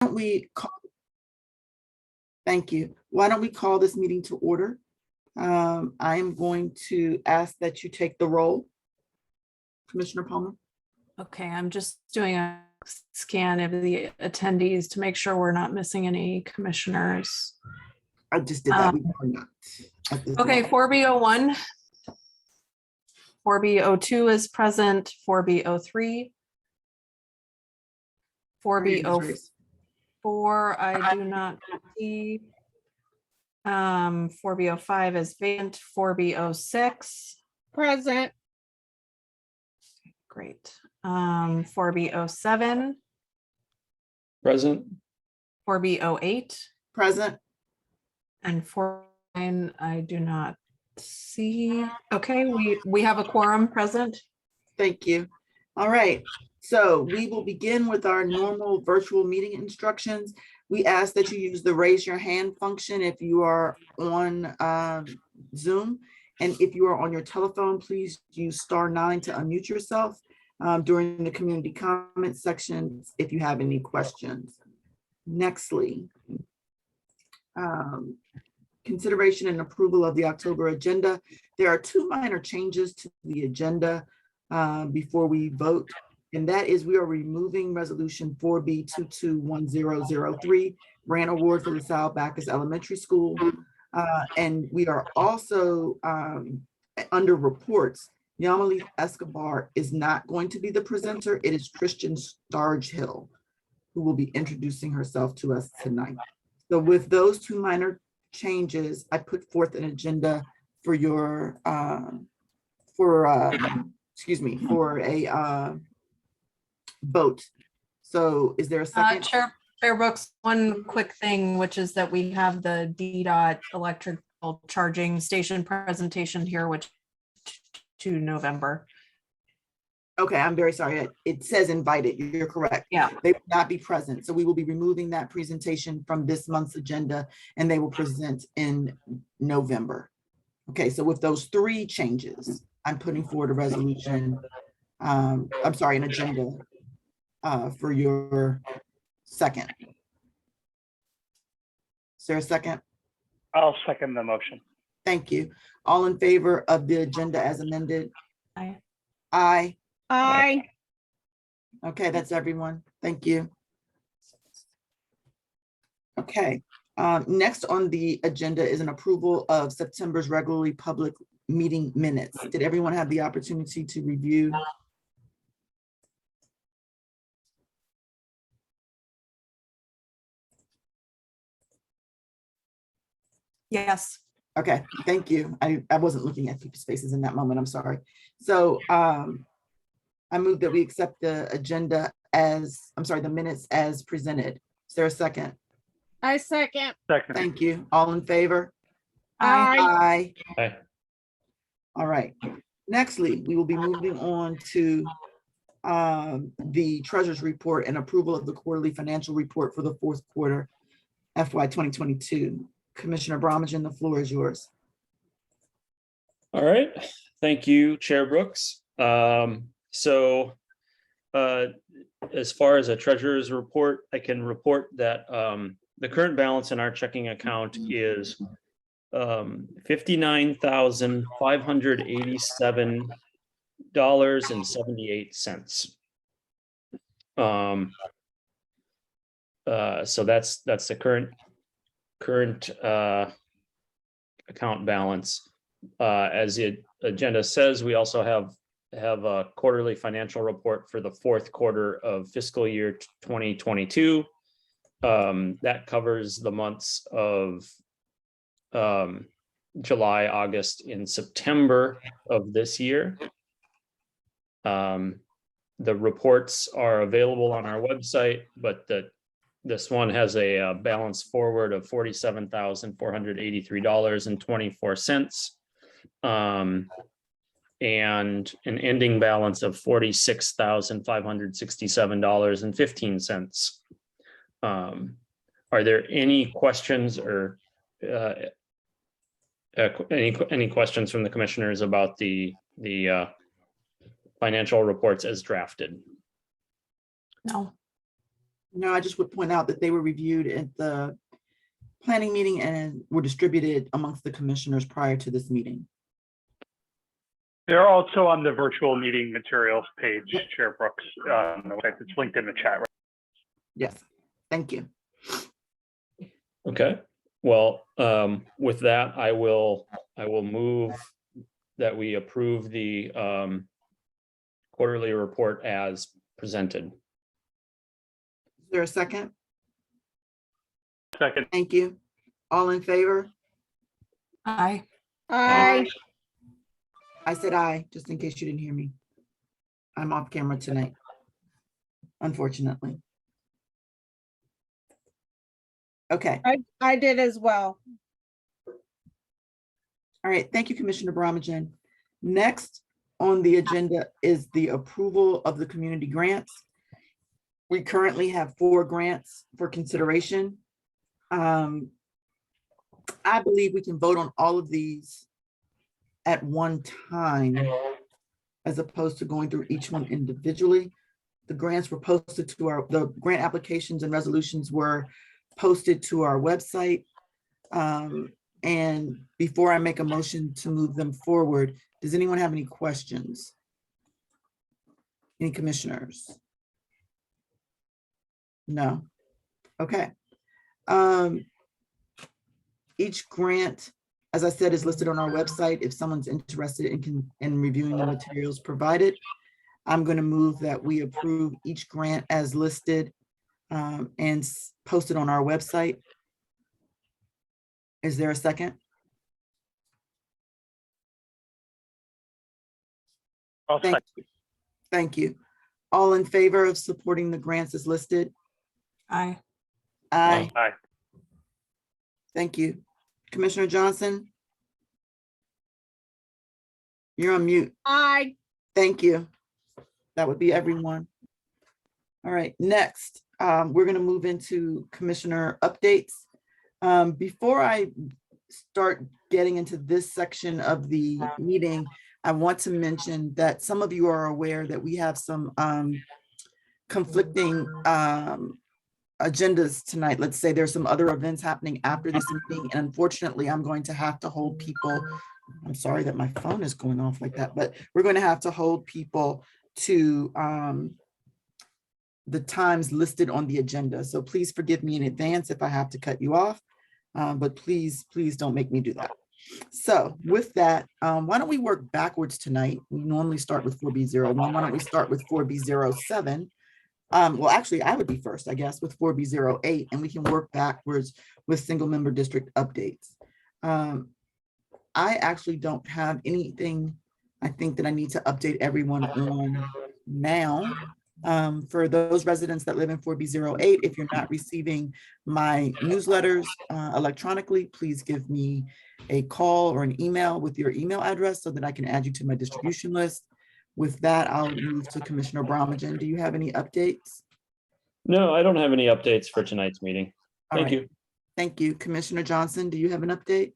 don't we call, thank you. Why don't we call this meeting to order? I am going to ask that you take the roll. Commissioner Palmer. Okay, I'm just doing a scan of the attendees to make sure we're not missing any commissioners. I just did that. We are not. Okay, 4B01. 4B02 is present. 4B03. 4B04, I do not see. 4B05 is vacant. 4B06. Present. Great. 4B07. Present. 4B08. Present. And 49, I do not see. Okay, we have a quorum present. Thank you. All right. So we will begin with our normal virtual meeting instructions. We ask that you use the raise your hand function if you are on Zoom. And if you are on your telephone, please use *9 to unmute yourself during the community comment section if you have any questions. Nextly, consideration and approval of the October agenda. There are two minor changes to the agenda before we vote. And that is we are removing resolution 4B221003, grant award for the Sal Backus Elementary School. And we are also under reports, Yamali Escobar is not going to be the presenter. It is Christian Starghill who will be introducing herself to us tonight. So with those two minor changes, I put forth an agenda for your, for a vote. So is there a second? Chair Brooks, one quick thing, which is that we have the DDOT electrical charging station presentation here, which to November. Okay, I'm very sorry. It says invited. You're correct. Yeah. They will not be present. So we will be removing that presentation from this month's agenda and they will present in November. Okay, so with those three changes, I'm putting forward a resolution. I'm sorry, an agenda for your second. Is there a second? I'll second the motion. Thank you. All in favor of the agenda as amended? Aye. Aye. Aye. Okay, that's everyone. Thank you. Okay, next on the agenda is an approval of September's regularly public meeting minutes. Did everyone have the opportunity to review? Yes. Okay, thank you. I wasn't looking at people's faces in that moment. I'm sorry. So I move that we accept the agenda as, I'm sorry, the minutes as presented. Is there a second? I second. Second. Thank you. All in favor? Aye. Aye. Aye. All right. Nextly, we will be moving on to the treasurer's report and approval of the quarterly financial report for the fourth quarter FY 2022. Commissioner Brommagen, the floor is yours. All right. Thank you, Chair Brooks. As far as a treasurer's report, I can report that the current balance in our checking account is $59,587.78. So that's the current account balance. As the agenda says, we also have a quarterly financial report for the fourth quarter of fiscal year 2022. That covers the months of July, August, and September of this year. The reports are available on our website, but this one has a balance forward of $47,483.24. And an ending balance of $46,567.15. Are there any questions or any questions from the commissioners about the financial reports as drafted? No. No, I just would point out that they were reviewed at the planning meeting and were distributed amongst the commissioners prior to this meeting. They're also on the virtual meeting materials page, Chair Brooks, on the website. It's linked in the chat. Yes, thank you. Okay, well, with that, I will move that we approve the quarterly report as presented. Is there a second? Second. Thank you. All in favor? Aye. Aye. I said aye, just in case you didn't hear me. I'm off camera tonight, unfortunately. Okay, I did as well. all right. Thank you, Commissioner Bramagen. Next on the agenda is the approval of the community grants. We currently have 4 grants for consideration. I believe we can vote on all of these at one time, as opposed to going through each one individually. The grants were posted to the grant applications and resolutions were posted to our website. And before I make a motion to move them forward, does anyone have any questions? Any commissioners? No. Okay. Each grant, as I said, is listed on our website. If someone's interested in reviewing the materials provided, I'm going to move that we approve each grant as listed and posted on our website. Is there a second? I'll Thank second. you. Thank you. All in favor of supporting the grants as listed? Aye. Aye. Aye. Thank you. Commissioner Johnson? You're on mute. Aye. Thank you. That would be everyone. All right, next, we're going to move into commissioner updates. Before I start getting into this section of the meeting, I want to mention that some of you are aware that we have some conflicting agendas tonight. Let's say there's some other events happening after this meeting, and unfortunately, I'm going to have to hold people. I'm sorry that my phone is going off like that, but we're going to have to hold people to the times listed on the agenda. So please forgive me in advance if I have to cut you off, but please don't make me do that. So with that, why don't we work backwards tonight? We normally start with 4B01. Why don't we start with 4B07? Well, actually, I would be first, I guess, with 4B08, and we can work backwards with single member district updates. I actually don't have anything I think that I need to update everyone on now. For those residents that live in 4B08, if you're not receiving my newsletters electronically, please give me a call or an email with your email address so that I can add you to my distribution list. With that, I'll move to Commissioner Bramagen. Do you have any updates? No, I don't have any updates for tonight's meeting. All Thank right. you. Thank you. Commissioner Johnson, do you have an update?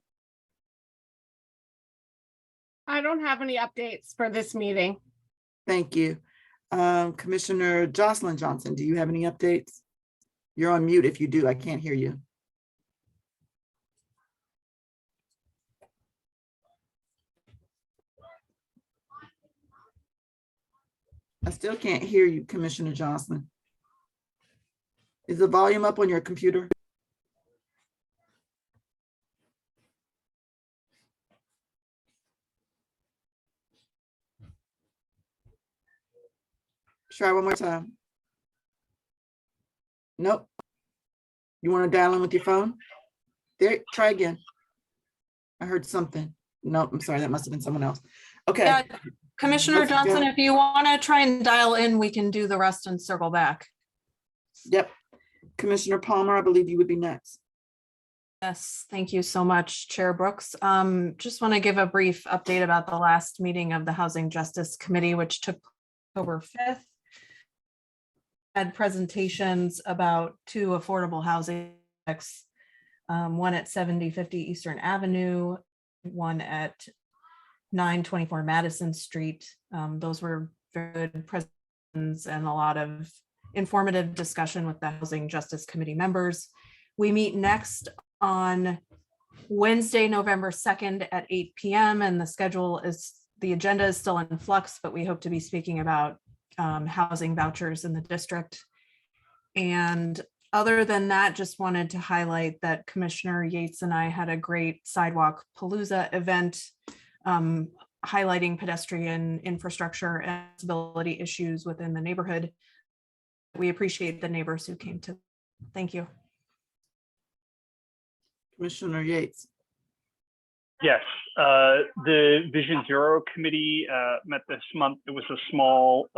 I don't have any updates for this meeting. Thank you. Commissioner Jocelyn Johnson, do you have any updates? You're on mute if you do. I can't hear you. I still can't hear you, Commissioner Johnson. Is the volume up on your computer? Try one more time. Nope. You want to dial in with your phone? There, try again. I heard something. Nope, I'm sorry, that must have been someone else. Okay. Yeah, Commissioner Let's Johnson, go. if you want to try and dial in, we can do the rest and circle back. Yep. Commissioner Palmer, I believe you would be next. Yes, thank you so much, Chair Brooks. Just want to give a brief update about the last meeting of the Housing Justice Committee, which took October 5th. Had presentations about 2 affordable housing projects, one at 7050 Eastern Avenue, one at 924 Madison Street. Those were very good presentations and a lot of informative discussion with the Housing Justice Committee members. We meet next on Wednesday, November 2nd at 8 p.m. and the agenda is still in flux, but we hope to be speaking about housing vouchers in the district. And other than that, just wanted to highlight that Commissioner Yates and I had a great Sidewalk Palooza event highlighting pedestrian infrastructure and accessibility issues within the neighborhood. We appreciate the neighbors who came to. Thank you. Commissioner Yates. Yes, the Vision Zero committee met this month. It was a small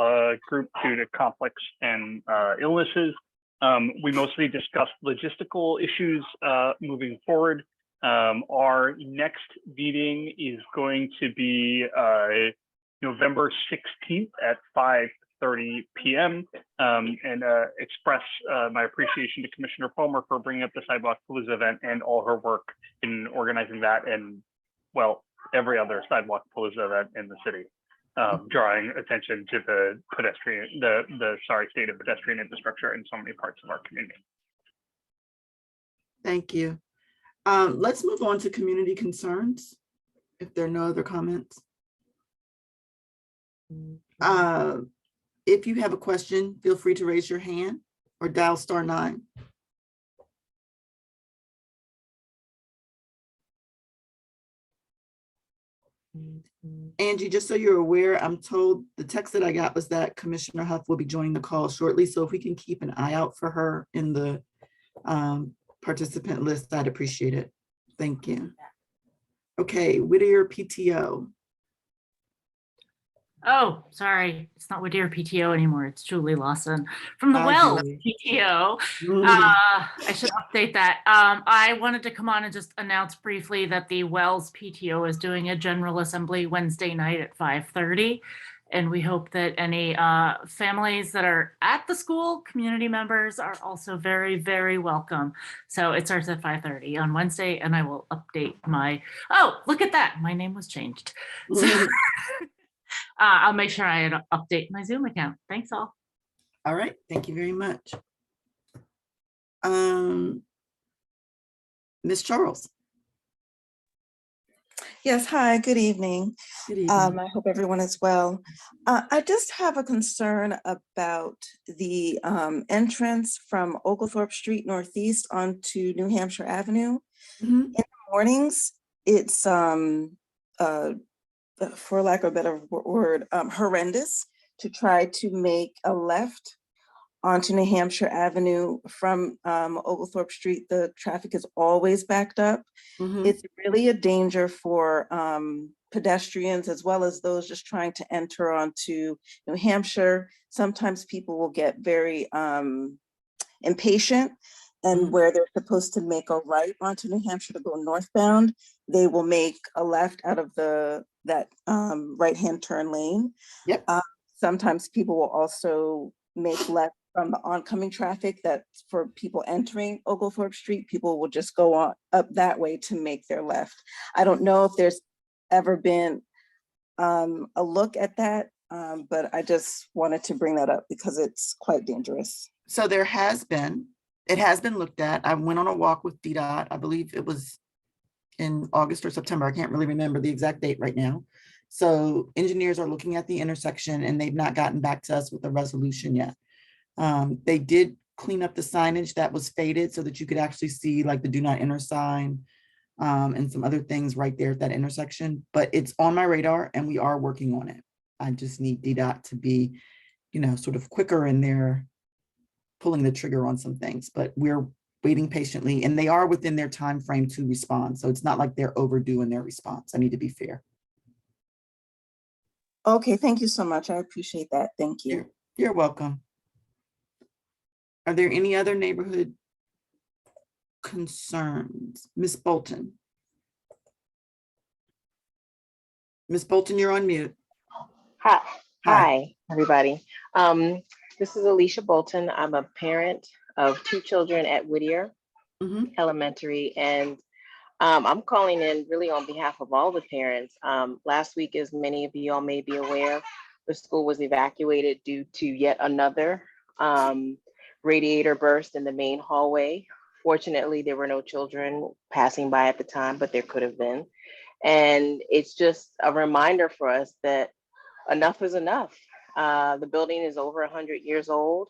group due to conflicts and illnesses. We mostly discussed logistical issues moving forward. Our next meeting is going to be November 16th at 5:30 p.m. And express my appreciation to Commissioner Palmer for bringing up the Sidewalk Palooza event and all her work in organizing that, and well, every other Sidewalk Palooza event in the city, drawing attention to the pedestrian, the state of pedestrian infrastructure in so many parts of our community. Thank you. Let's move on to community concerns, if there are no other comments. If you have a question, feel free to raise your hand or dial *9. Angie, just so you're aware, I'm told the text that I got was that Commissioner Huff will be joining the call shortly. So if we can keep an eye out for her in the participant list, I'd appreciate it. Thank you. Okay, Whittier PTO. Oh, sorry. It's not Whittier PTO anymore. It's Julie Lawson from the Hi, Wells Julie. PTO. Mhm. I should update that. I wanted to come on and just announce briefly that the Wells PTO is doing a general assembly Wednesday night at 5:30. And we hope that any families that are at the school, community members, are also very, very welcome. So it starts at 5:30 on Wednesday, and I will update my, oh, look at that. My name was changed. So, I'll make sure I update my Zoom account. Thanks all. All right, thank you very much. Ms. Charles. Yes, hi, good evening. Good evening. I hope everyone is well. I just have a concern about the entrance from Oglethorpe Street Northeast onto New Hampshire Avenue. Mhm. In the mornings, it's, for lack of a better word, horrendous to try to make a left onto New Hampshire Avenue from Oglethorpe Street. The traffic is always backed up. Mhm. It's really a danger for pedestrians as well as those just trying to enter onto New Hampshire. Sometimes people will get very impatient, and where they're supposed to make a right onto New Hampshire to go northbound, they will make a left out of that right-hand turn lane. Yep. Sometimes people will also make left from the oncoming traffic. That for people entering Oglethorpe Street, people will just go on up that way to make their left. I don't know if there's ever been a look at that, but I just wanted to bring that up because it's quite dangerous. So it has been looked at. I went on a walk with DDOT. I believe it was in August or September. I can't really remember the exact date right now. So engineers are looking at the intersection and they've not gotten back to us with a resolution yet. They did clean up the signage that was faded so that you could actually see like the do not enter sign and some other things right there at that intersection, but it's on my radar and we are working on it. I just need DDOT to be, sort of quicker in their pulling the trigger on some things, but we're waiting patiently and they are within their time frame to respond. So it's not like they're overdue in their response. I need to be fair. Okay, thank you so much. I appreciate that. Thank you. You're welcome. Are there any other neighborhood concerns? Ms. Bolton. Ms. Bolton, you're on mute. Hi, everybody. This is Alicia Bolton. I'm a parent of 2 children at Whittier Elementary, and I'm calling in really on behalf of all the parents. Last week, as many of you all may be aware, the school was evacuated due to yet another radiator burst in the main hallway. Fortunately, there were no children passing by at the time, but there could have been. And it's just a reminder for us that enough is enough. The building is over 100 years old.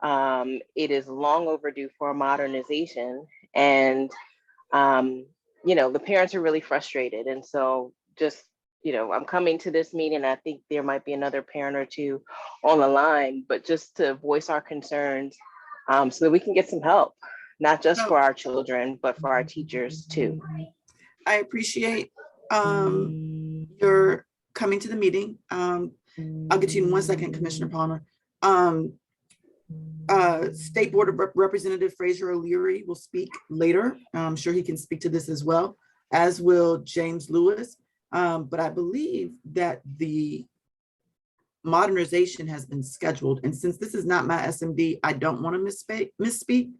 It is long overdue for a modernization. And, the parents are really frustrated. And so just, I'm coming to this meeting. I think there might be another parent or two on the line, but just to voice our concerns so that we can get some help, not just for our children, but for our teachers too. I appreciate your coming to the meeting. I'll get to you in 1 second, Commissioner Palmer. State Board of Representative Fraser O'Leary will speak later. I'm sure he can speak to this as well, as will James Lewis. But I believe that the modernization has been scheduled. And since this is not my SMD, I don't want to misspeak.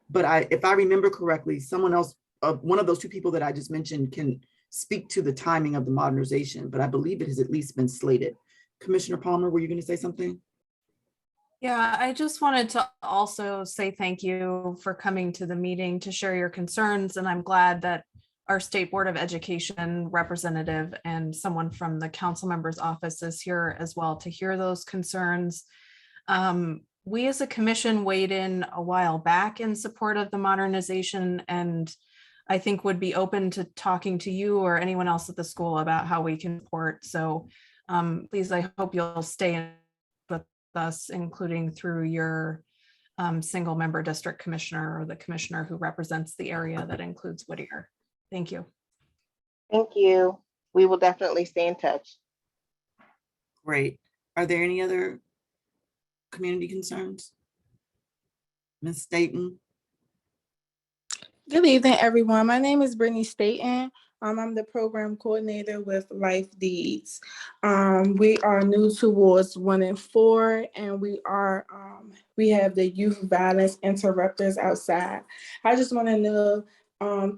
But if I remember correctly, someone else, one of those two people that I just mentioned can speak to the timing of the modernization, but I believe it has at least been slated. Commissioner Palmer, were you going to say something? Yeah, I just wanted to also say thank you for coming to the meeting to share your concerns. And I'm glad that our State Board of Education representative and someone from the council member's office is here as well to hear those concerns. We as a commission weighed in a while back in support of the modernization, and I think would be open to talking to you or anyone else at the school about how we can support. So please, I hope you'll stay in with us, including through your single member district commissioner or the commissioner who represents the area that includes Whittier. Thank you. Thank you. We will definitely stay in touch. Great. Are there any other community concerns? Ms. Staten? Good evening, everyone. My name is Brittany Staten. I'm the program coordinator with Life Deeds. We are new to wards 1 and 4, and we have the youth violence interrupters outside. I just want to know,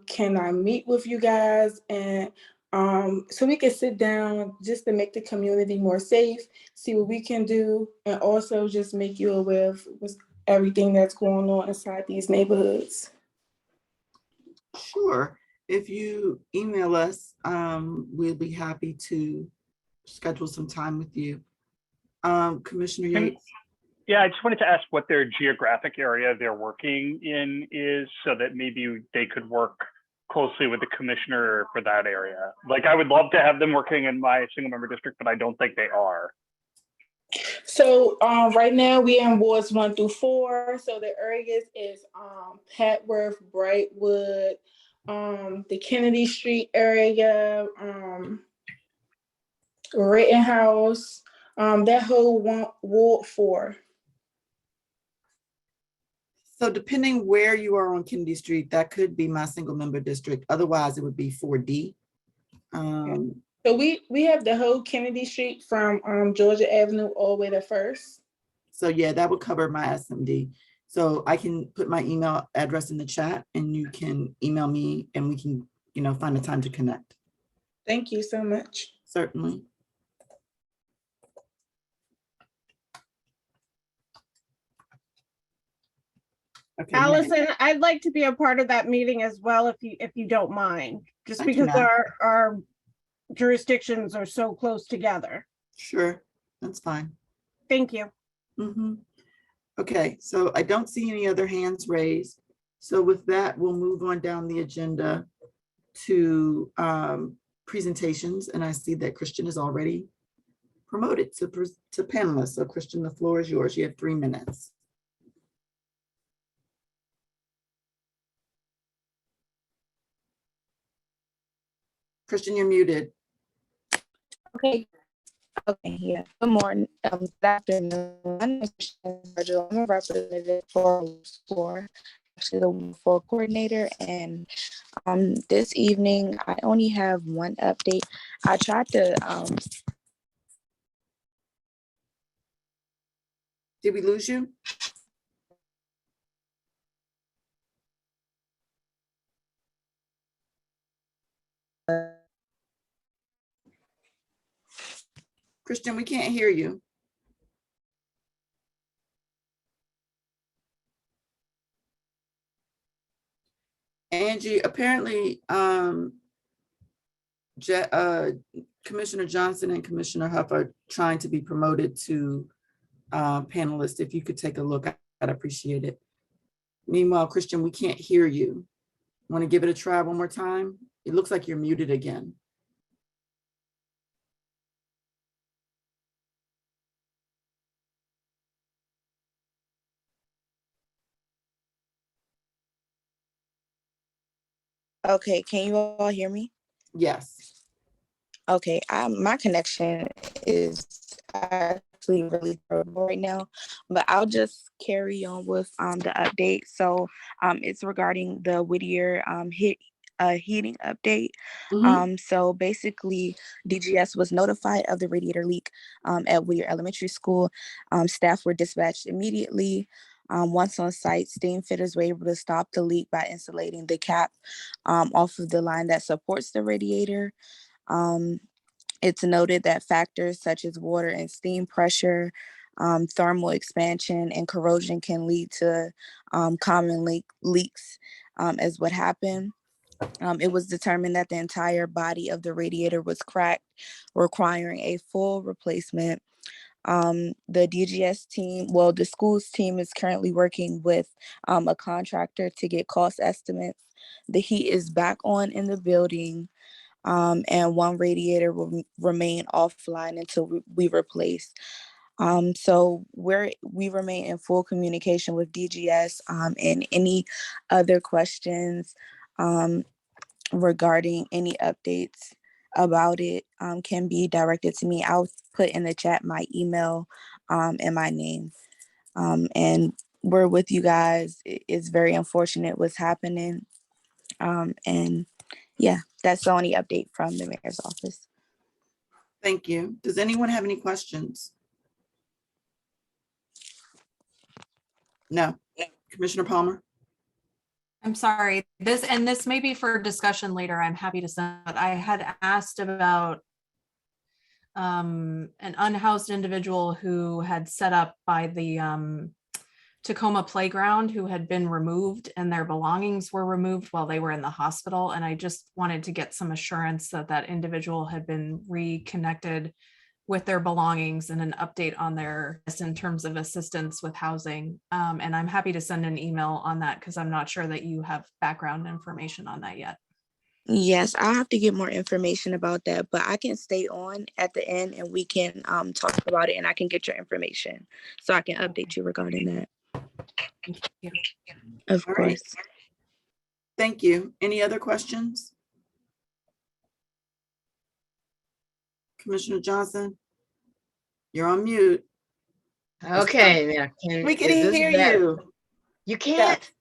can I meet with you guys and so we can sit down just to make the community more safe, see what we can do, and also just make you aware of everything that's going on inside these neighborhoods. Sure. If you email us, we'll be happy to schedule some time with you. Commissioner Yates? Yeah, I just wanted to ask what their geographic area they're working in is, so that maybe they could work closely with the commissioner for that area. Like, I would love to have them working in my single member district, but I don't think they are. So right now we're in wards 1 through 4. So the areas is Petworth, Brightwood, the Kennedy Street area, Rittenhouse, that whole ward 4. So depending where you are on Kennedy Street, that could be my single member district. Otherwise, it would be 4D. So we have the whole Kennedy Street from Georgia Avenue all the way to First. So yeah, that would cover my SMD. So I can put my email address in the chat and you can email me and we can, find a time to connect. Thank you so much. Certainly. Okay. Allison, I'd like to be a part of that meeting as well, if you don't mind, just because our jurisdictions are so close together. Sure, that's fine. Thank you. Okay, so I don't see any other hands raised. So with that, we'll move on down the agenda to presentations. And I see that Christian is already promoted to panelist. So Christian, the floor is yours. You have 3 minutes. Christian, you're muted. Okay. Yeah. Good morning. Good afternoon. My name is Christian Virgil. I'm a representative for actually the for coordinator. And this evening, I only have one update. I tried to Did we lose you? Christian, we can't hear you. Angie, apparently, Commissioner Johnson and Commissioner Huff are trying to be promoted to panelists. If you could take a look, I'd appreciate it. Meanwhile, Christian, we can't hear you. Want to give it a try one more time? It looks like you're muted again. Okay, can you all hear me? Yes. Okay, my connection is actually really terrible right now, but I'll just carry on with the update. So it's regarding the Whittier heating update. So basically, DGS was notified of the radiator leak at Whittier Elementary School. Staff were dispatched immediately. Once on site, steam fitters were able to stop the leak by insulating the cap off of the line that supports the radiator. It's noted that factors such as water and steam pressure, thermal expansion, and corrosion can lead to common leaks as what happened. It was determined that the entire body of the radiator was cracked, requiring a full replacement. The DGS team, well, the school's team is currently working with a contractor to get cost estimates. The heat is back on in the building, and one radiator will remain offline until we replace. So we remain in full communication with DGS, and any other questions regarding any updates about it can be directed to me. I'll put in the chat my email and my name. And we're with you guys. It's very unfortunate what's happening. And yeah, that's the only update from the mayor's office. Thank you. Does anyone have any questions? No. Commissioner Palmer? I'm sorry, this may be for discussion later. I'm happy to send, but I had asked about an unhoused individual who had set up by the Tacoma playground, who had been removed and their belongings were removed while they were in the hospital. And I just wanted to get some assurance that that individual had been reconnected with their belongings and an update on their in terms of assistance with housing. And I'm happy to send an email on that because I'm not sure that you have background information on that yet. Yes, I'll have to get more information about that, but I can stay on at the end and we can talk about it, and I can get your information so I can update you regarding that. Thank you. Of All course. right. Thank you. Any other questions? Commissioner Johnson, you're on mute. Okay, now We can is this hear better? you. You can't.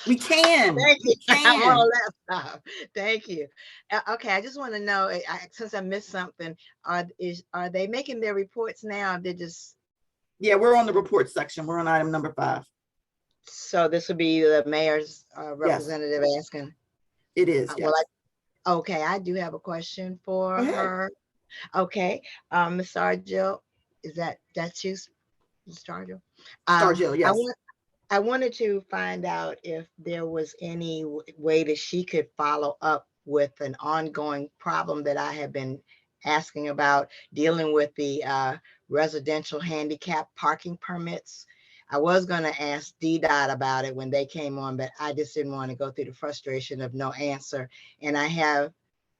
We can. Thank you. We I'm can. on laptop. Thank you. Okay, I just want to know, since I missed something, are they making their reports now? They're just Yeah, we're on the report section. We're on item number 5. so this would be the mayor's representative asking. It is. Yes. Well, okay, I do have a question for Go ahead. her. Okay, Ms. Sargil, that's you, Ms. Sargil? Sargil, yes. I wanted to find out if there was any way that she could follow up with an ongoing problem that I have been asking about, dealing with the residential handicap parking permits. I was going to ask DDOT about it when they came on, but I just didn't want to go through the frustration of no answer. And I have a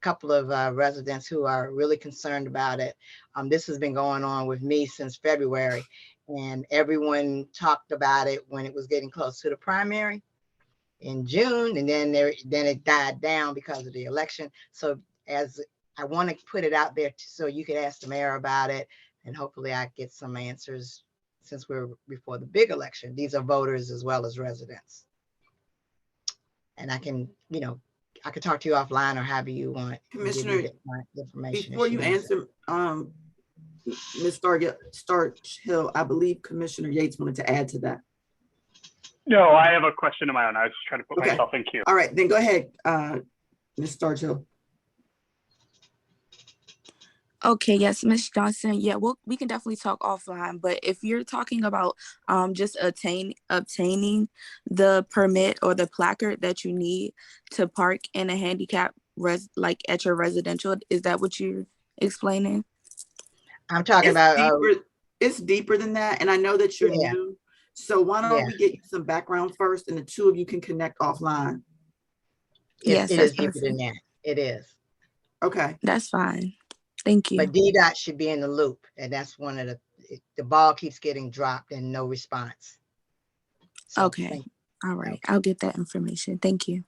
couple of residents who are really concerned about it. This has been going on with me since February. And everyone talked about it when it was getting close to the primary in June, and then it died down because of the election. So as I want to put it out there so you could ask the mayor about it, and hopefully I get some answers since we're before the big election. These are voters as well as residents. And I can, I could talk to you offline or however you want. Commissioner, information before you answer, Ms. Starchill, I believe Commissioner Yates wanted to add to that. No, I have a question of my own. I was just trying to put myself in queue. All right, then go ahead, Ms. Starchill. Okay, yes, Miss Johnson. Yeah, we can definitely talk offline. But if you're talking about just obtaining the permit or the placard that you need to park in a handicap like at your residential, is that what you're explaining? I'm talking It's about, deeper, it's deeper than that, and I know that you're yeah, new. So why yeah, don't we get you some background first, and the two of you can connect offline? Yes, it that's is deeper than perfect. that. It is. Okay. That's fine. Thank you. But DDOT should be in the loop, and that's one of the ball keeps getting dropped and no response. So, Okay. All right. I'll get that information. Thank you.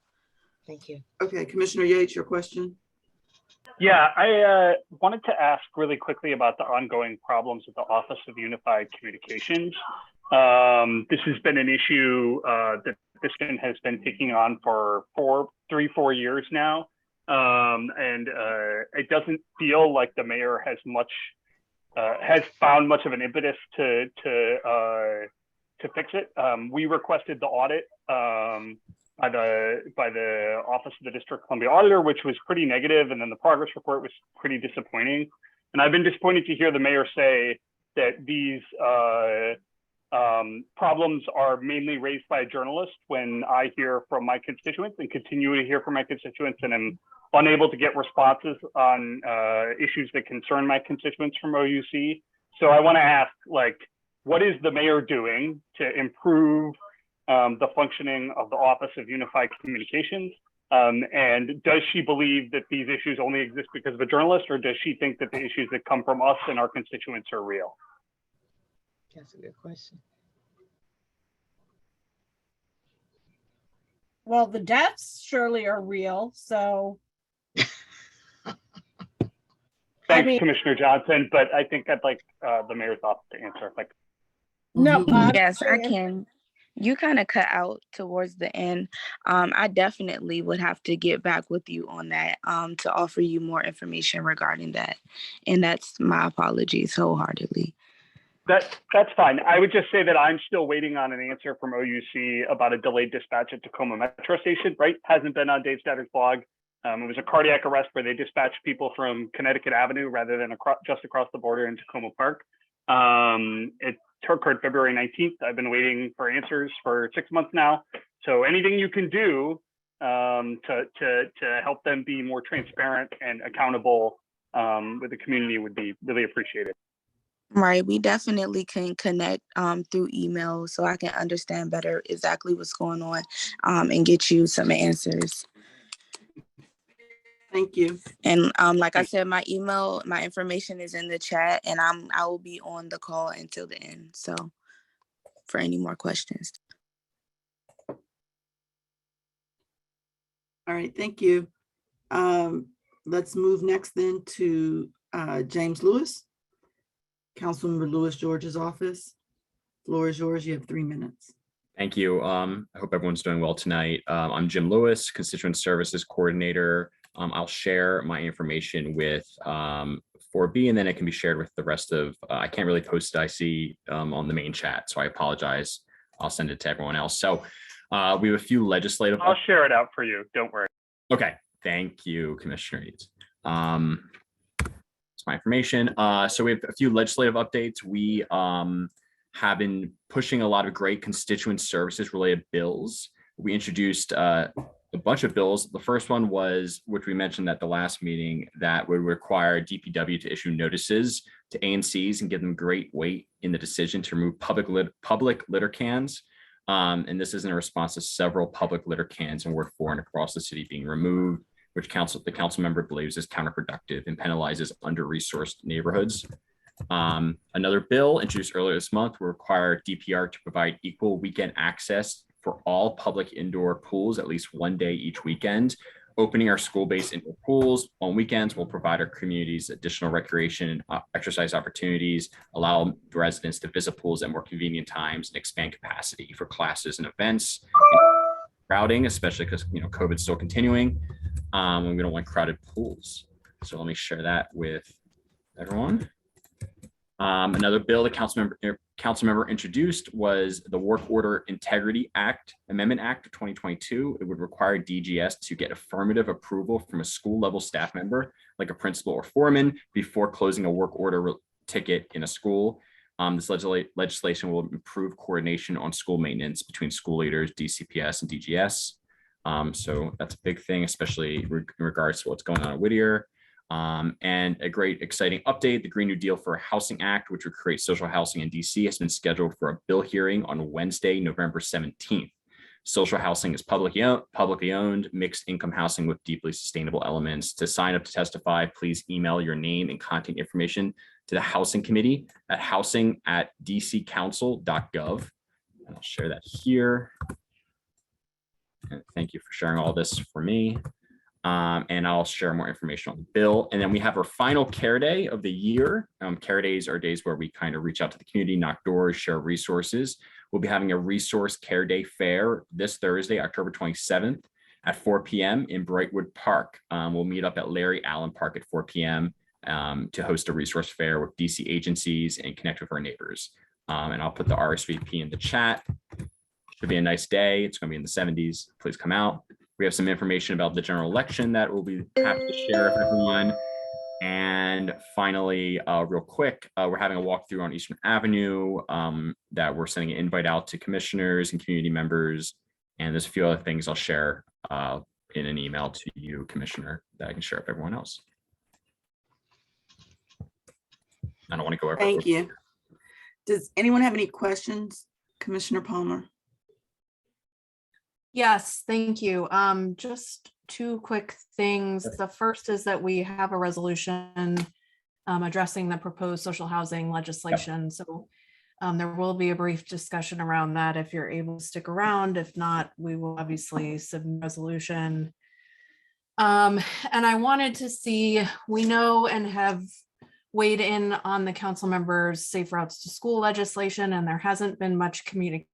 Thank you. Okay, Commissioner Yates, your question? Yeah, I wanted to ask really quickly about the ongoing problems with the Office of Unified Communications. This has been an issue that this has been taking on for 4 years now. And it doesn't feel like the mayor has found much of an impetus to fix it. We requested the audit by the Office of the District Columbia Auditor, which was pretty negative, and then the progress report was pretty disappointing. And I've been disappointed to hear the mayor say that these problems are mainly raised by a journalist when I hear from my constituents and continue to hear from my constituents, and am unable to get responses on issues that concern my constituents from OUC. So I want to ask, like, what is the mayor doing to improve the functioning of the Office of Unified Communications? And does she believe that these issues only exist because of a journalist, or does she think that the issues that come from us and our constituents are real? That's a good question. Well, the deaths surely are real, so. Thanks, Commissioner Johnson, but I think I'd like the mayor's office to answer. Like, no. Yes, I can. You kind of cut out towards the end. I definitely would have to get back with you on that to offer you more information regarding that. And that's my apologies wholeheartedly. That's fine. I would just say that I'm still waiting on an answer from OUC about a delayed dispatch at Tacoma Metro Station, right? Hasn't been on Dave Statter's blog. It was a cardiac arrest where they dispatched people from Connecticut Avenue rather than just across the border in Tacoma Park. It occurred February 19th. I've been waiting for answers for 6 months now. So anything you can do to help them be more transparent and accountable with the community would be really appreciated. Right. We definitely can connect through email so I can understand better exactly what's going on and get you some answers. Thank you. And like I said, my information is in the chat, and I will be on the call until the end. So for any more questions. All right, thank you. Let's move next then to James Lewis, Councilmember Lewis George's office. Floor is yours. You have 3 minutes. Thank you. I hope everyone's doing well tonight. I'm Jim Lewis, Constituent Services Coordinator. I'll share my information with 4B, and then it can be shared with the rest of, I can't really post it, I see on the main chat, so I apologize. I'll send it to everyone else. So we have a few legislative. I'll share it out for you. Don't worry. Okay. Thank you, Commissioner Eads. It's my information. So we have a few legislative updates. We have been pushing a lot of great constituent services related bills. We introduced a bunch of bills. The first one was, which we mentioned at the last meeting, that would require DPW to issue notices to ANCs and give them great weight in the decision to remove public litter cans. And this is in response to several public litter cans in Ward 4 and across the city being removed, which the council member believes is counterproductive and penalizes under-resourced neighborhoods. Another bill introduced earlier this month will require DPR to provide equal weekend access for all public indoor pools at least one day each weekend. Opening our school-based indoor pools on weekends will provide our communities additional recreation and exercise opportunities, allow residents to visit pools at more convenient times, and expand capacity for classes and events. Crowding, especially because COVID's still continuing, and we don't want crowded pools. So let me share that with everyone. Another bill the council member introduced was the Work Order Integrity Act, Amendment Act of 2022. It would require DGS to get affirmative approval from a school level staff member, like a principal or foreman, before closing a work order ticket in a school. This legislation will improve coordination on school maintenance between school leaders, DCPS, and DGS. So that's a big thing, especially in regards to what's going on at Whittier. And a great exciting update, the Green New Deal for Housing Act, which would create social housing in DC, has been scheduled for a bill hearing on Wednesday, November 17th. Social housing is publicly owned, mixed income housing with deeply sustainable elements. To sign up to testify, please email your name and contact information to the Housing Committee at housing@dccouncil.gov. And I'll share that here. And thank you for sharing all this for me. And I'll share more information on the bill. And then we have our final Care Day of the year. Care Days are days where we kind of reach out to the community, knock doors, share resources. We'll be having a Resource Care Day fair this Thursday, October 27th at 4 p.m. in Brightwood Park. We'll meet up at Larry Allen Park at 4 p.m. To host a resource fair with DC agencies and connect with our neighbors. And I'll put the RSVP in the chat. Should be a nice day. It's going to be in the 70s. Please come out. We have some information about the general election that we'll be happy to share with everyone. And finally, real quick, we're having a walkthrough on Eastern Avenue that we're sending an invite out to commissioners and community members. And there's a few other things I'll share in an email to you, Commissioner, that I can share with everyone else. I don't want to go over. Thank you. Does anyone have any questions, Commissioner Palmer? Yes, thank you. Just two quick things. The first is that we have a resolution addressing the proposed social housing legislation. So there will be a brief discussion around that if you're able to stick around. If not, we will obviously submit a resolution. And I wanted to see, we know and have weighed in on the council members' safe routes to school legislation, and there hasn't been much communication,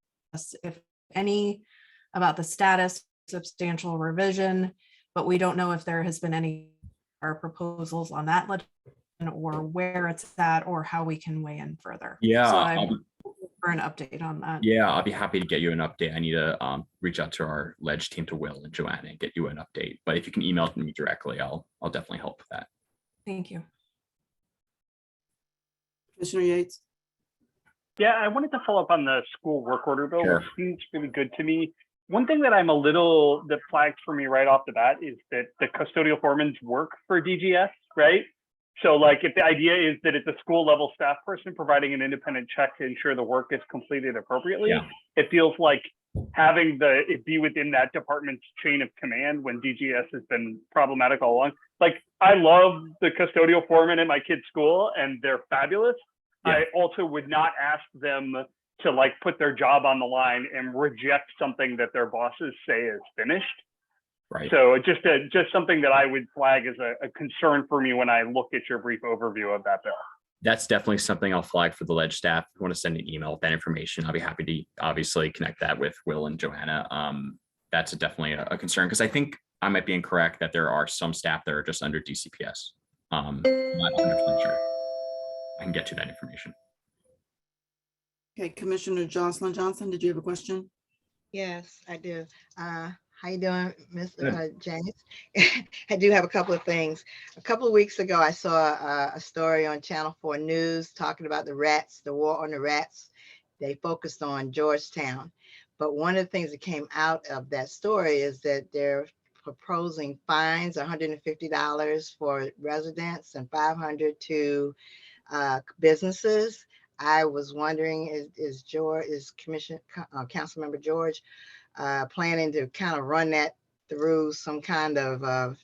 if any, about the status, substantial revision, but we don't know if there has been any proposals on that legislation or where it's at or how we can weigh in further. Yeah, so I'm for an update on that. Yeah, I'll be happy to get you an update. I need to reach out to our ledge team, to Will and Joanna, and get you an update. But if you can email me directly, I'll definitely help with that. Thank you. Commissioner Yates? Yeah, I wanted to follow up on the school work order bill, Sure. which seems really good to me. One thing that that flags for me right off the bat is that the custodial foremans work for DGS, right? So like if the idea is that it's a school level staff person providing an independent check to ensure the work is completed appropriately, it feels like having it be within that department's chain of command when DGS has been problematic all along. Like I love the custodial foreman at my kid's school and they're fabulous. Yeah. I also would not ask them to like put their job on the line and reject something that their bosses say is finished. Right. So just something that I would flag as a concern for me when I look at your brief overview of that bill. That's definitely something I'll flag for the ledge staff. If you want to send an email with that information, I'll be happy to obviously connect that with Will and Joanna. That's definitely a concern, because I think I might be incorrect that there are some staff that are just under DCPS. Not 100% sure. I can get you that information. Okay, Commissioner Jocelyn Johnson, did you have a question? Yes, I do. How you doing, Mr. James? I do have a couple of things. A couple of weeks ago, I saw a story on Channel 4 News talking about the rats, the war on the rats. They focused on Georgetown. But one of the things that came out of that story is that they're proposing fines, $150 for residents and $500 to businesses. I was wondering, is Councilmember George planning to kind of run that through some kind of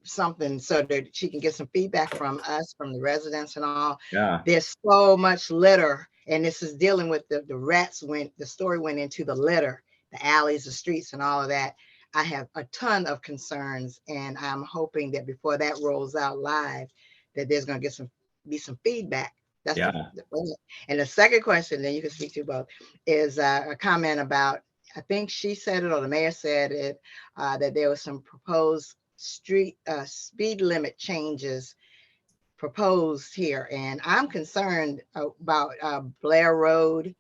something so that she can get some feedback from us, from the residents and all? Yeah. There's so much litter, and this is dealing with the rats. The story went into the litter, the alleys, the streets, and all of that. I have a ton of concerns, and I'm hoping that before that rolls out live, that there's going to be some feedback. That's and the second question, then you can speak to both, is a comment about, I think she said it or the mayor said it, that there was some proposed speed limit changes proposed here, and I'm concerned about Blair Road.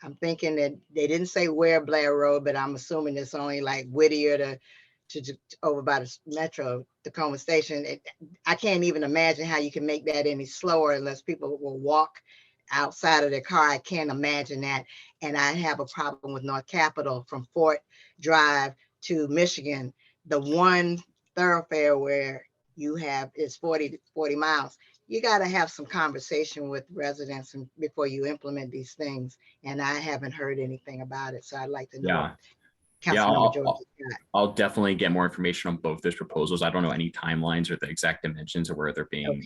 I'm thinking that they didn't say where Blair Road, but I'm assuming it's only like Whittier to over by the Metro Tacoma Station. I can't even imagine how you can make that any slower unless people will walk outside of their car. I can't imagine that. And I have a problem with North Capitol from Fort Drive to Michigan. The one thoroughfare where you have is 40 miles. You got to have some conversation with residents before you implement these things. And I haven't heard anything about it. So I'd like to know. Yeah. Councilmember George. I'll definitely get more information on both those proposals. I don't know any timelines or the exact dimensions of where they're being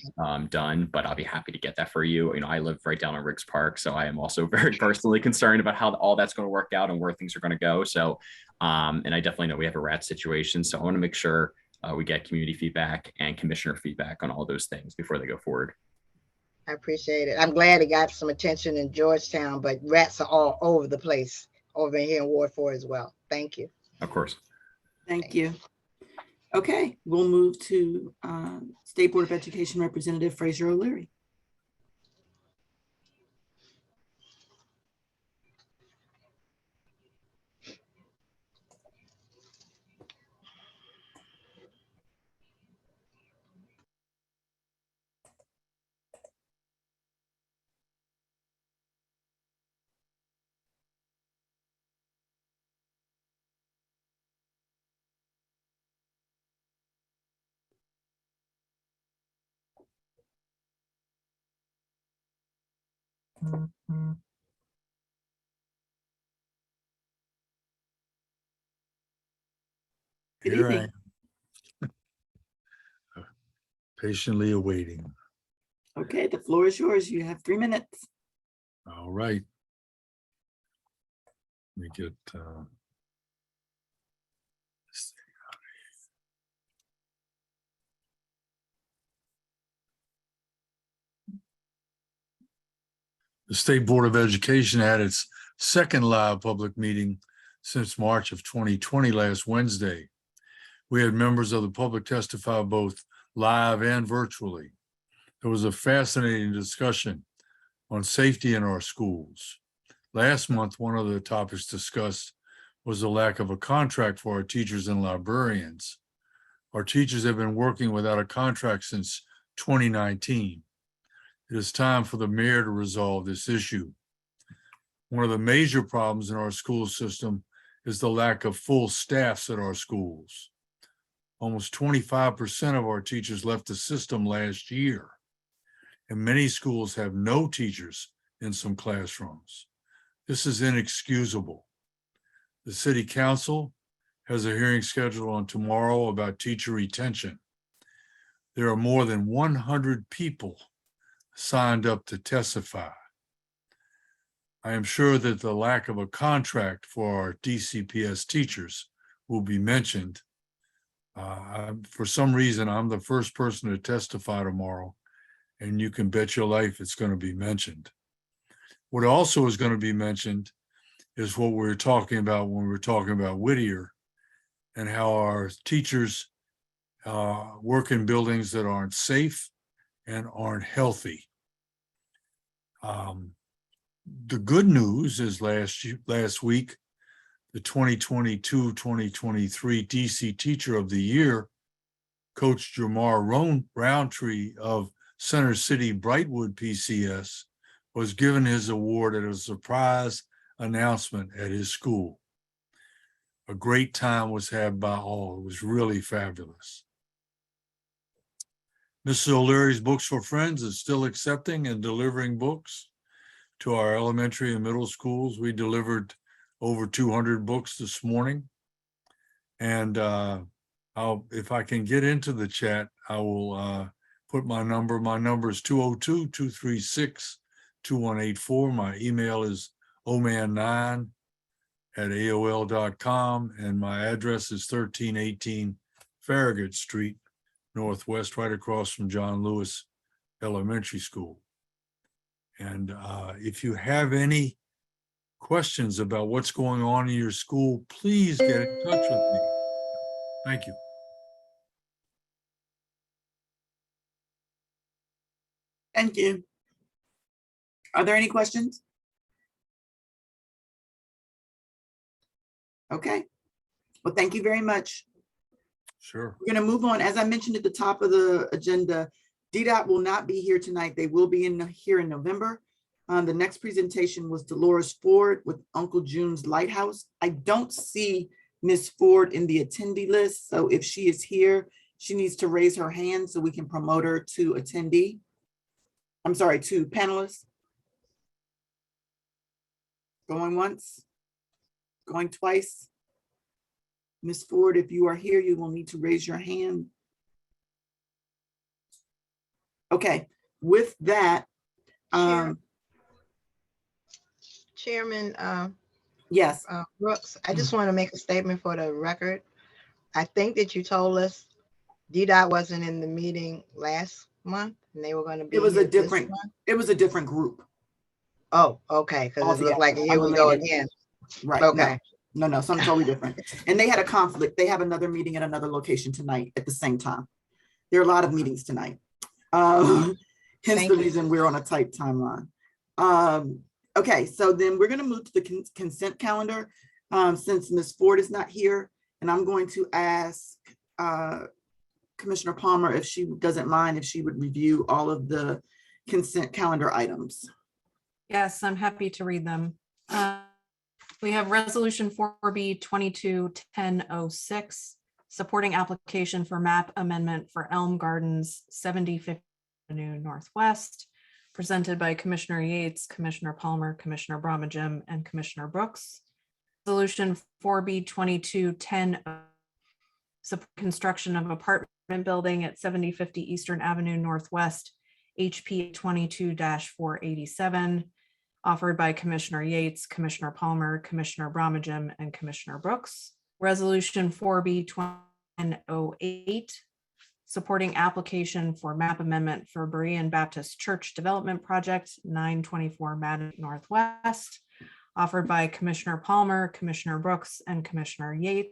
done, but I'll be happy to get that for you. You know, I live right down in Riggs Park, so I am also very personally concerned about how all that's going to work out and where things are going to go. So, and I definitely know we have a rat situation, so I want to make sure we get community feedback and commissioner feedback on all those things before they go forward. I appreciate it. I'm glad it got some attention in Georgetown, but rats are all over the place over here in Ward 4 as well. Thank you. Of course. Thank you. Okay, we'll move to State Board of Education Representative Fraser O'Leary. Good Here evening. I am, patiently awaiting. Okay, the floor is yours. You have 3 minutes. All right. Let me get this thing out of here. The State Board of Education had its second live public meeting since March of 2020 last Wednesday. We had members of the public testify both live and virtually. There was a fascinating discussion on safety in our schools. Last month, one of the topics discussed was the lack of a contract for our teachers and librarians. Our teachers have been working without a contract since 2019. It is time for the mayor to resolve this issue. One of the major problems in our school system is the lack of full staffs at our schools. Almost 25% of our teachers left the system last year, and many schools have no teachers in some classrooms. This is inexcusable. The City Council has a hearing scheduled on tomorrow about teacher retention. There are more than 100 people signed up to testify. I am sure that the lack of a contract for our DCPS teachers will be mentioned. For some reason, I'm the first person to testify tomorrow, and you can bet your life it's going to be mentioned. What also is going to be mentioned is what we were talking about when we were talking about Whittier and how our teachers work in buildings that aren't safe and aren't healthy. The good news is last week, the 2022-2023 DC Teacher of the Year, Coach Jamar Roundtree of Center City Brightwood PCS, was given his award at a surprise announcement at his school. A great time was had by all. It was really fabulous. Mrs. O'Leary's Books for Friends is still accepting and delivering books to our elementary and middle schools. We delivered over 200 books this morning. And if I can get into the chat, I will put my number. My number is 202-236-2184. My email is oman9@aol.com. And my address is 1318 Farragut Street, Northwest, right across from John Lewis Elementary School. And if you have any questions about what's going on in your school, please get in touch with me. Thank you. Thank you. Are there any questions? Okay. Well, thank you very much. Sure. We're going to move on. As I mentioned at the top of the agenda, DDOT will not be here tonight. They will be here in November. The next presentation was Dolores Ford with Uncle June's Lighthouse. I don't see Miss Ford in the attendee list. So if she is here, she needs to raise her hand so we can promote her to attendee. I'm sorry, to panelists. Going once, going twice. Miss Ford, if you are here, you will need to raise your hand. Okay, with that, Chairman yes, Brooks, I just want to make a statement for the record. I think that you told us DDOT wasn't in the meeting last month and they were going to be it was a here this different, month. it was a different group. Oh, okay, because it looked like here we go again. Right. Okay. No, something totally different. And they had a conflict. They have another meeting at another location tonight at the same time. There are a lot of meetings tonight. Hence the reason we're on a tight timeline. Okay, so then we're going to move to the consent calendar since Ms. Ford is not here. And I'm going to ask Commissioner Palmer if she doesn't mind if she would review all of the consent calendar items. Yes, I'm happy to read them. We have Resolution 4B 22-1006, supporting application for map amendment for Elm Gardens 75th Avenue Northwest, presented by Commissioner Yates, Commissioner Palmer, Commissioner Bromagem, and Commissioner Brooks. Resolution 4B 22-10, support construction of apartment building at 7050 Eastern Avenue Northwest, HP 22-487, offered by Commissioner Yates, Commissioner Palmer, Commissioner Bromagem, and Commissioner Brooks. Resolution 4B 2008, supporting application for map amendment for Berean Baptist Church Development Project 924 Madden Northwest, offered by Commissioner Palmer, Commissioner Brooks, and Commissioner Yates.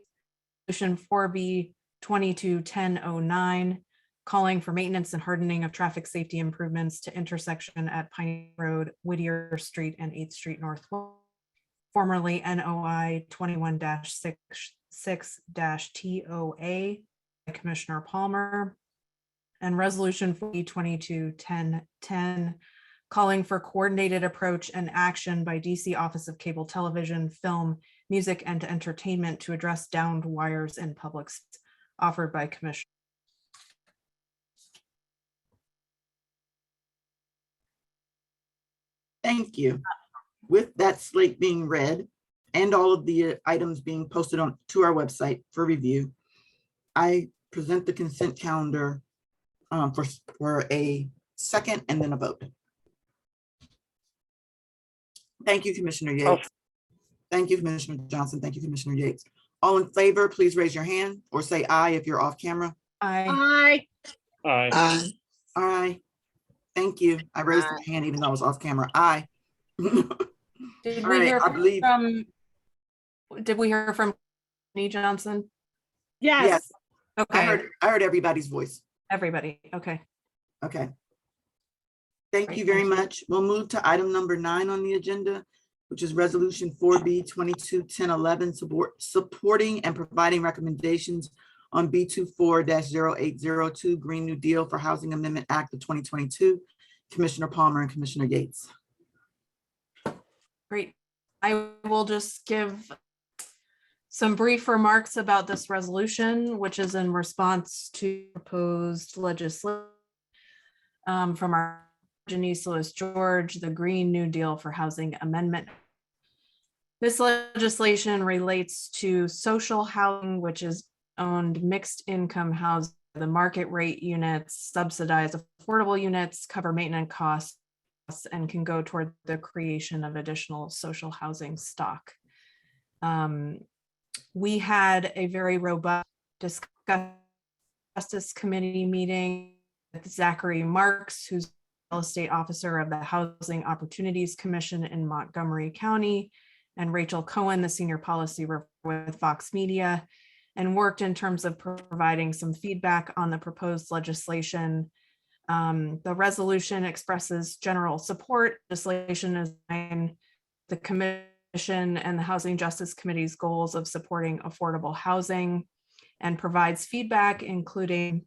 Resolution 4B 22-1009, calling for maintenance and hardening of traffic safety improvements to intersection at Pine Road, Whittier Street, and 8th Street Northwest, formerly NOI 21-6-TOA by Commissioner Palmer. And Resolution 4B 22-1010, calling for coordinated approach and action by DC Office of Cable Television, Film, Music, and Entertainment to address downed wires in public, offered by Commissioner. Thank you. With that slate being read and all of the items being posted on to our website for review, I present the consent calendar for a second and then a vote. Thank you, Commissioner Yates. Thank you, Commissioner Johnson. Thank you, Commissioner Yates. All in favor, please raise your hand or say aye if you're off camera. Aye. Aye. Aye. Thank you. I raised my hand even though I was off camera. Aye. Did All we right, hear I believe- from, did we hear from Nee Johnson? Yes. Okay, I heard everybody's voice. everybody, okay. Okay. Thank Great, you very thank you. much. We'll move to item number 9 on the agenda, which is Resolution 4B 22-1011, supporting and providing recommendations on B24-0802 Green New Deal for Housing Amendment Act of 2022. Commissioner Palmer and Commissioner Yates. Great. I will just give some brief remarks about this resolution, which is in response to proposed legislation from our Janice Lewis George, the Green New Deal for Housing Amendment. This legislation relates to social housing, which is owned mixed income housing. The market rate units subsidize affordable units, cover maintenance costs, and can go toward the creation of additional social housing stock. We had a very robust Justice Committee meeting with Zachary Marks, who's the real estate officer of the Housing Opportunities Commission in Montgomery County, and Rachel Cohen, the senior policy with Fox Media, and worked in terms of providing some feedback on the proposed legislation The resolution expresses general support. Legislation is the commission and the Housing Justice Committee's goals of supporting affordable housing, and provides feedback, including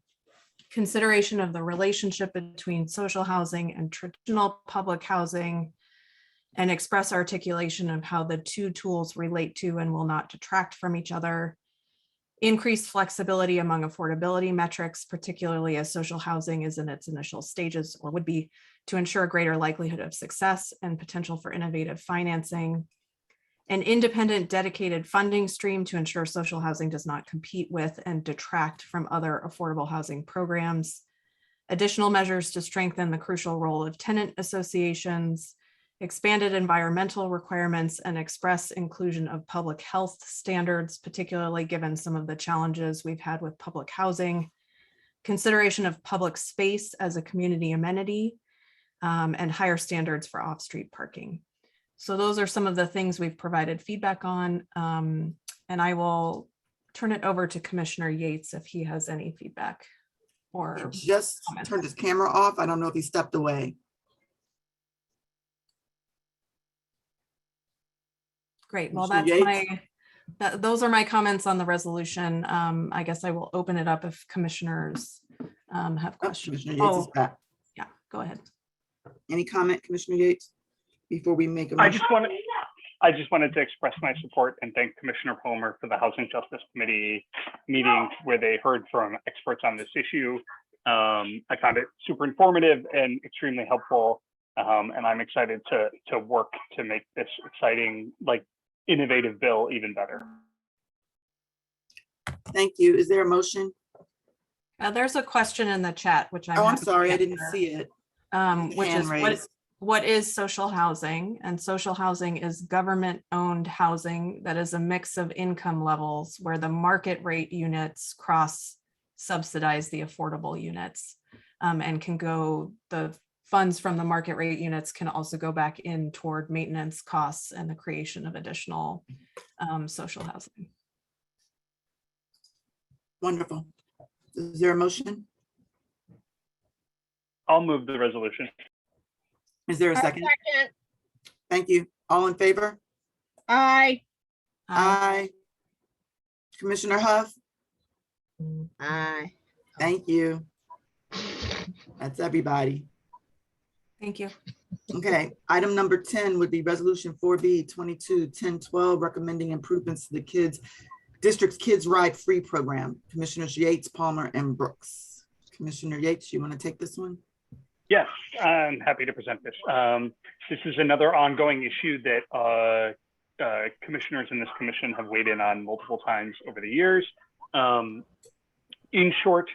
consideration of the relationship between social housing and traditional public housing, and express articulation of how the two tools relate to and will not detract from each other. Increased flexibility among affordability metrics, particularly as social housing is in its initial stages or would be, to ensure greater likelihood of success and potential for innovative financing. An independent dedicated funding stream to ensure social housing does not compete with and detract from other affordable housing programs. Additional measures to strengthen the crucial role of tenant associations, expanded environmental requirements, and express inclusion of public health standards, particularly given some of the challenges we've had with public housing, consideration of public space as a community amenity, and higher standards for off-street parking. So those are some of the things we've provided feedback on, and I will turn it over to Commissioner Yates if he has any feedback or He just comments. turned his camera off. I don't know if he stepped away. Great. Well, Commissioner that's Yates? those are my comments on the resolution. I guess I will open it up if commissioners have Oh, questions. Commissioner Yates is Oh, back. yeah, go ahead. Any comment, Commissioner Yates, before we make a I motion? just wanted to express my support and thank Commissioner Palmer for the Housing Justice Committee meeting where they heard from experts on this issue. I found it super informative and extremely helpful. And I'm excited to work to make this exciting, like, innovative bill even better. Thank you. Is there a motion? There's a question in the chat, which I'm Oh, I'm happy to sorry, I didn't answer. see it. Which Hand is raised. what is social housing? And social housing is government-owned housing that is a mix of income levels where the market rate units cross subsidize the affordable units, and can go, the funds from the market rate units can also go back in toward maintenance costs and the creation of additional social housing. Wonderful. Is there a motion? I'll move the resolution. Is there a second? Thank you. All in favor? Aye. Aye. Commissioner Huff? Aye. Thank you. That's everybody. Thank you. Okay, item number 10 would be resolution 4B 22-1012, recommending improvements to the district's Kids Ride Free program. Commissioners Yates, Palmer, and Brooks. Commissioner Yates, you want to take this one? Yes, I'm happy to present this. This is another ongoing issue that commissioners in this commission have weighed in on multiple times over the years. In short,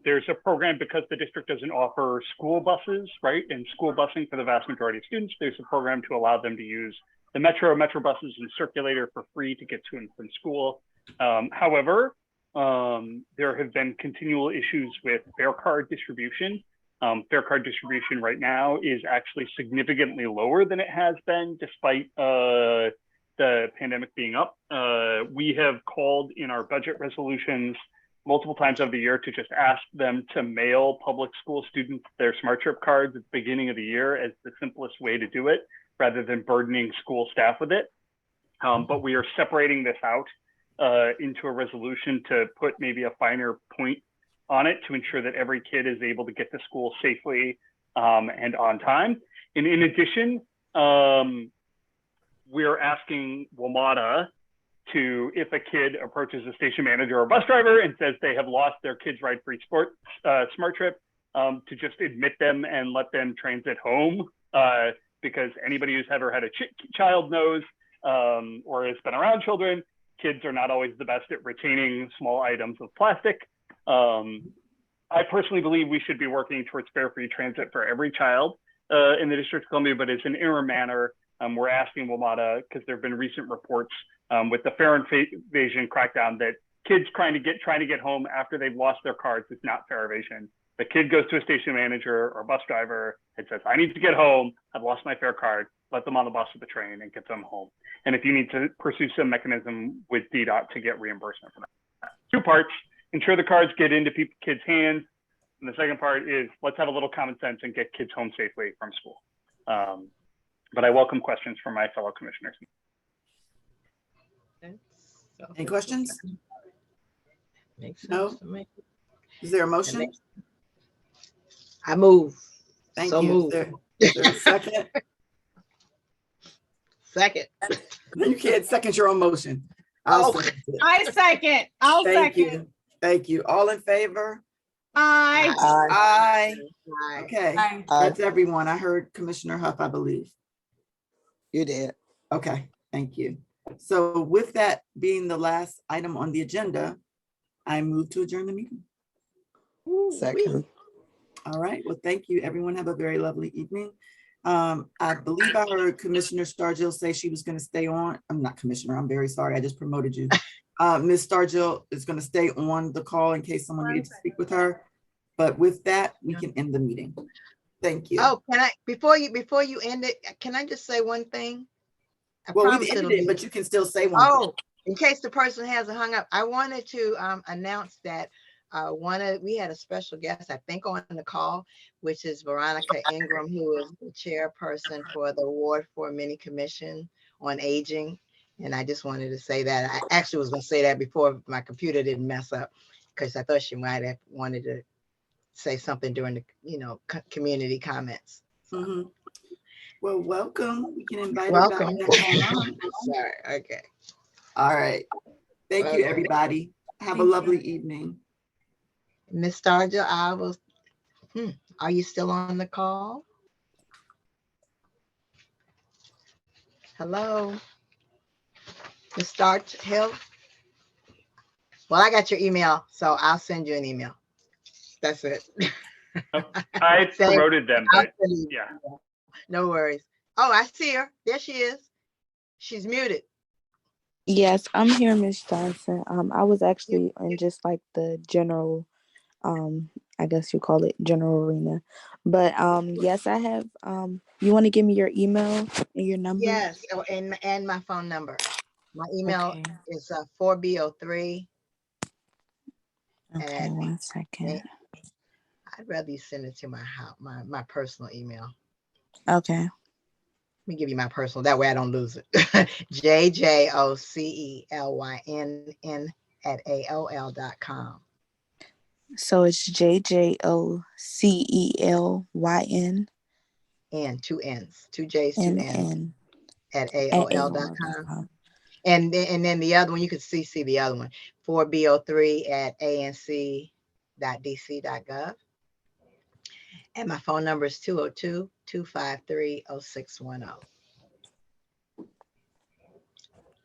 there's a program because the district doesn't offer school buses, right? And school busing for the vast majority of students, there's a program to allow them to use the metro buses and circulator for free to get to and from school. However, there have been continual issues with fare card distribution. Fare card distribution right now is actually significantly lower than it has been despite the pandemic being up. We have called in our budget resolutions multiple times over the year to just ask them to mail public school students their Smart Trip cards at the beginning of the year as the simplest way to do it, rather than burdening school staff with it. But we are separating this out into a resolution to put maybe a finer point on it to ensure that every kid is able to get to school safely and on time. And in addition, we're asking WMATA to, if a kid approaches a station manager or bus driver and says they have lost their Kids Ride Free Smart Trip, to just admit them and let them transit home, because anybody who's ever had a child knows, or has been around children, kids are not always the best at retaining small items of plastic. I personally believe we should be working towards fare-free transit for every child in the District of Columbia, but as an interim manner, we're asking WMATA, because there have been recent reports with the fare evasion crackdown, that kids trying to get home after they've lost their cards is not fare evasion. The kid goes to a station manager or bus driver and says, I need to get home, I've lost my fare card, let them on the bus or the train and get them home. And if you need to pursue some mechanism with DDOT to get reimbursement for that. 2 parts: ensure the cards get into kids' hands And the second part is let's have a little common sense and get kids home safely from school. But I welcome questions from my fellow commissioners. Any questions? Makes sense No? to me. Is there a That motion? makes- I move. Thank So you. moved. Is there a second? Second. You can't second your own motion. I'll Oh. second it. I second. I'll Thank second. you. Thank you. All in favor? Aye. Aye. Aye. Okay, Aye. that's everyone. I heard Commissioner Huff, I believe. You did. Okay, thank you. So with that being the last item on the agenda, I move to adjourn the meeting. Second. All right, well, thank you. Everyone have a very lovely evening. I believe I heard Commissioner Stargill say she was going to stay on. I'm not Commissioner, I'm very sorry. I just promoted you. Ms. Stargill is going to stay on the call in case someone needs to speak with her. But with that, we can end the meeting. Thank you. Oh, can I, before you end it, can I just say one thing? I Well, promise we've it'll ended it, be- but you can still say one. Oh, in case the person hasn't hung up, I wanted to announce that we had a special guest, I think, on the call, which is Veronica Ingram, who is the chairperson for the Ward 4 Mini Commission on Aging. And I just wanted to say that. I actually was going to say that before my computer didn't mess up, because I thought she might have wanted to say something during the community comments. Mhm. Well, welcome. We can invite her Welcome. back next time. Sorry. Okay. All right. Thank you, Okay. everybody. Have a Thank you. lovely evening. Miss Stargill, I was. Are you still on the call? Hello, Miss Stargill. Well, I got your email, so I'll send you an email. That's it. I Thank- promoted them, I'll but send you- yeah. No worries. Oh, I see her. There she is. She's muted. Yes, I'm here, Miss Johnson. I was actually in just like the general, I guess you call it general arena. But yes, I have. You want to give me your email and your number? Yes, and my phone number. My email Okay. is 4B03. Okay, And 1 second. I'd rather you send it to my house, my personal email. Okay. Let me give you my personal. That way I don't lose it. JJOCELYNN@AOL.com. So it's JJOCELYN And 2 N's, 2 J's, 2 N's at at AOL.com. AOL.com. And then the other one, you can see the other one, 4B03@ANC.dc.gov. And my phone number is 202-253-0610.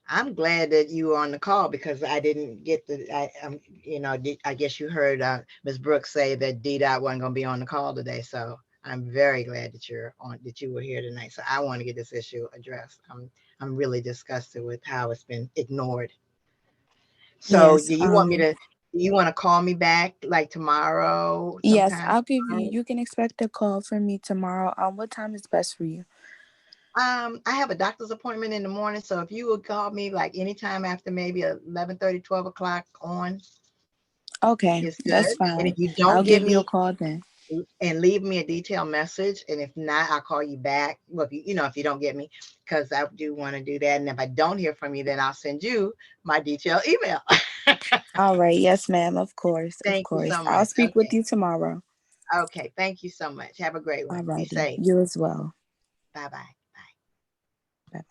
I'm glad that you were on the call because I didn't get I guess you heard Ms. Brooks say that DDOT wasn't going to be on the call today. So I'm very glad that you were here tonight. So I want to get this issue addressed. I'm really disgusted with how it's been ignored. So Yes, do you want to call me back like tomorrow? Yes, sometime? I'll give you can expect a call from me tomorrow. What time is best for you? I have a doctor's appointment in the morning. So if you would call me like anytime after maybe 11:30, 12 o'clock on. Okay, It's that's good. And fine. if you don't I'll give give you me a call then. and leave me a detailed message, and if not, I'll call you back. Well, if you don't get me, because I do want to do that. And if I don't hear from you, then I'll send you my detailed email. All right. Yes, ma'am. Of course. Thank you so I'll much. speak with Okay. you tomorrow. Okay. Thank you so much. Have a great one. All Be righty. safe. You as well. Bye-bye. Bye-bye.